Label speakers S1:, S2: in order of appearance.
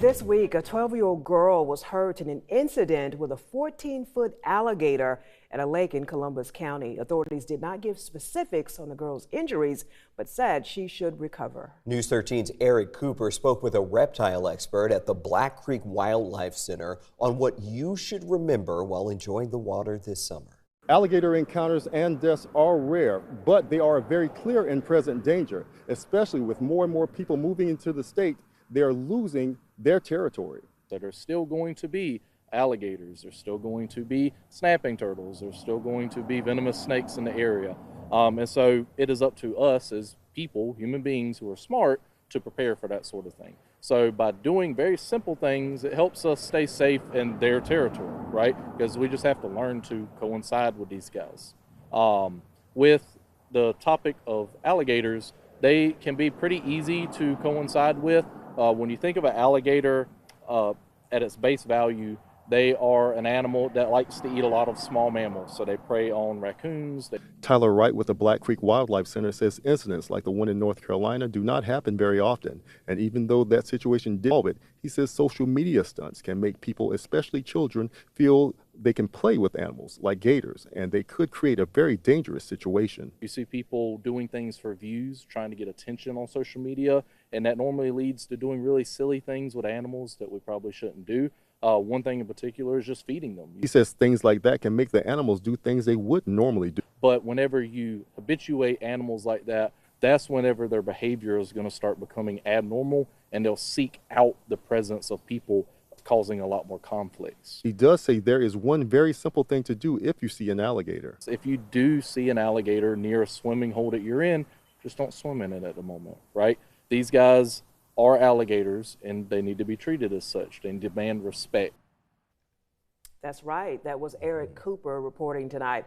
S1: This week, a 12-year-old girl was hurt in an incident with a 14-foot alligator at a lake in Columbus County. Authorities did not give specifics on the girl's injuries, but said she should recover.
S2: News 13's Eric Cooper spoke with a reptile expert at the Black Creek Wildlife Center on what you should remember while enjoying the water this summer.
S3: Alligator encounters and deaths are rare, but they are a very clear and present danger, especially with more and more people moving into the state. They're losing their territory.
S4: That are still going to be alligators, there's still going to be snapping turtles, there's still going to be venomous snakes in the area. And so it is up to us as people, human beings who are smart, to prepare for that sort of thing. So by doing very simple things, it helps us stay safe in their territory, right? Because we just have to learn to coincide with these guys. With the topic of alligators, they can be pretty easy to coincide with. When you think of an alligator at its base value, they are an animal that likes to eat a lot of small mammals. So they prey on raccoons.
S3: Tyler Wright with the Black Creek Wildlife Center says incidents like the one in North Carolina do not happen very often. And even though that situation did solve it, he says social media stunts can make people, especially children, feel they can play with animals like gators, and they could create a very dangerous situation.
S4: You see people doing things for views, trying to get attention on social media, and that normally leads to doing really silly things with animals that we probably shouldn't do. One thing in particular is just feeding them.
S3: He says things like that can make the animals do things they wouldn't normally do.
S4: But whenever you habituate animals like that, that's whenever their behavior is going to start becoming abnormal, and they'll seek out the presence of people, causing a lot more conflicts.
S3: He does say there is one very simple thing to do if you see an alligator.
S4: If you do see an alligator near a swimming hole that you're in, just don't swim in it at the moment, right? These guys are alligators, and they need to be treated as such. They demand respect.
S1: That's right. That was Eric Cooper reporting tonight.